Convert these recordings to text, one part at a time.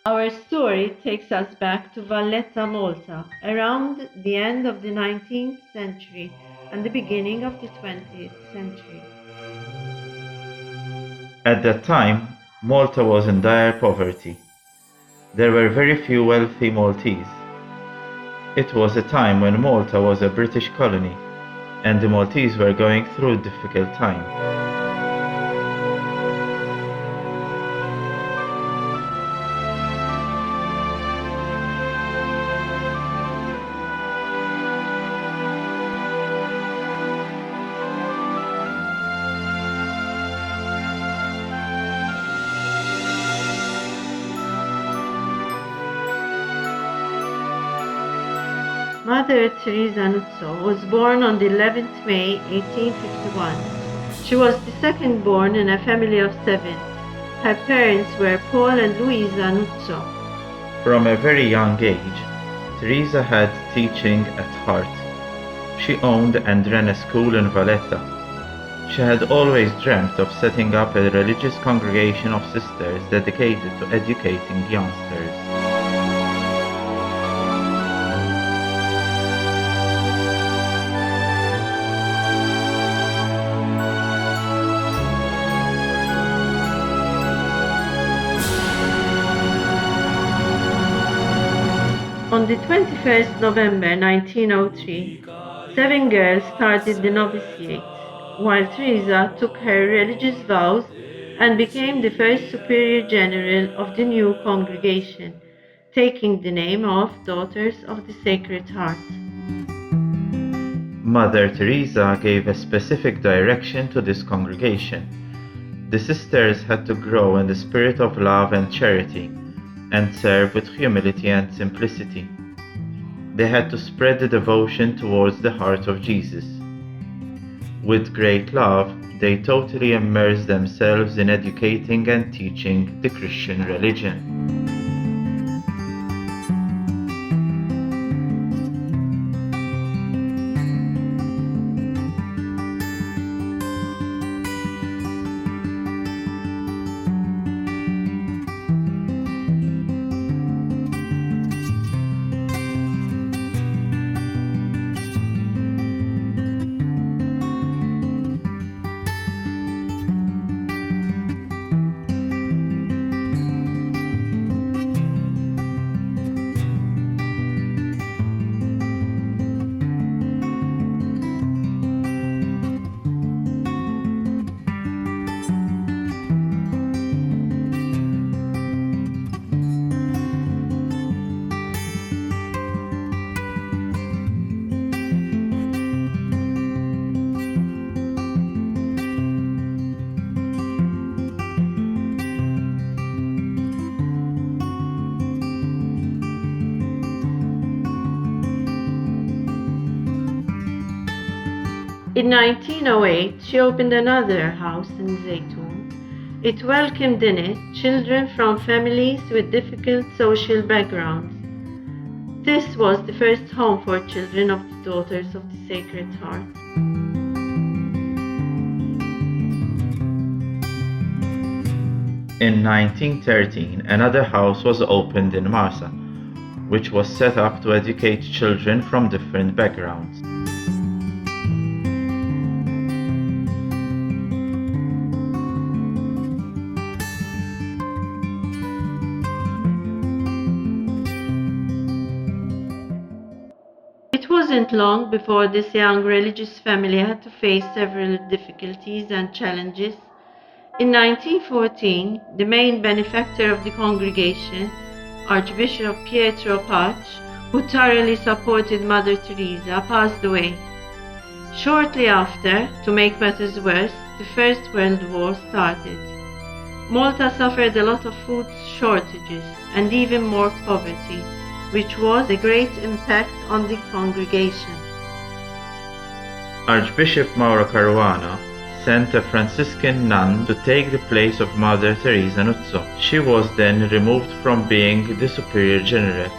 Our story takes us back to Valletta, Malta, around the end of the 19th century and the beginning of the 20th century. At that time, Malta was in dire poverty. There were very few wealthy Maltese. It was a time when Malta was a British colony, and the Maltese were going through a difficult time. Mother Theresa Nuzzo was born on the 11th May 1851. She was the second born in a family of 7. Her parents were Paul and Luisa Nuzzo. From a very young age, Teresa had teaching at heart. She owned and ran a school in Valletta. She had always dreamt of setting up a religious congregation of sisters dedicated to educating youngsters. On the 21st November 1903, 7 girls started the novitiate, while Teresa took her religious vows and became the first superior general of the new congregation, taking the name of Daughters of the Sacred Heart. Mother Teresa gave a specific direction to this congregation. The sisters had to grow in the spirit of love and charity, and serve with humility and simplicity. They had to spread the devotion towards the heart of Jesus. With great love, they totally immersed themselves in educating and teaching the Christian religion. In 1908, she opened another house in Zaytun. It welcomed in it children from families with difficult social backgrounds. This was the first home for children of the Daughters of the Sacred Heart. In 1913, another house was opened in Marsa, which was set up to educate children from different backgrounds. It wasn't long before this young religious family had to face several difficulties and challenges. In 1914, the main benefactor of the congregation, Archbishop Pietro Pac, who thoroughly supported Mother Teresa, passed away. Shortly after, to make matters worse, the First World War started. Malta suffered a lot of food shortages and even more poverty, which was a great impact on the congregation. Archbishop Mauro Caruana sent a Franciscan nun to take the place of Mother Theresa Nuzzo. She was then removed from being the superior general.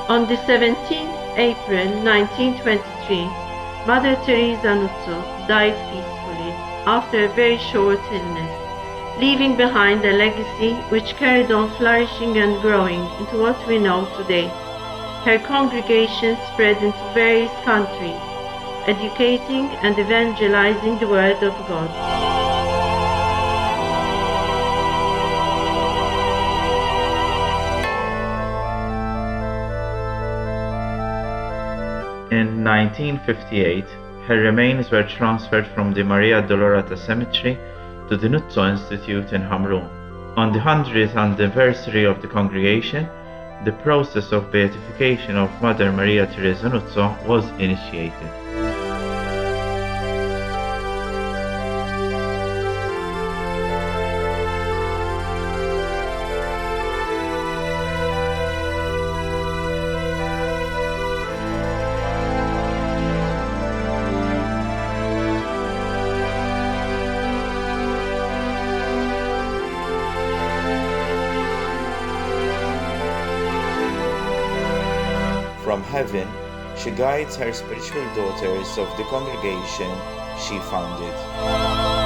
On the 17th April 1923, Mother Theresa Nuzzo died peacefully after a very short illness, leaving behind a legacy which carried on flourishing and growing into what we know today. Her congregation spread into various countries, educating and evangelizing the Word of God. In 1958, her remains were transferred from the Maria Dolorata Cemetery to the Nuzzo Institute in Hamrun. On the 100th anniversary of the congregation, the process of beatification of Mother Maria Theresa Nuzzo was initiated. From heaven, she guides her spiritual daughters of the congregation she founded.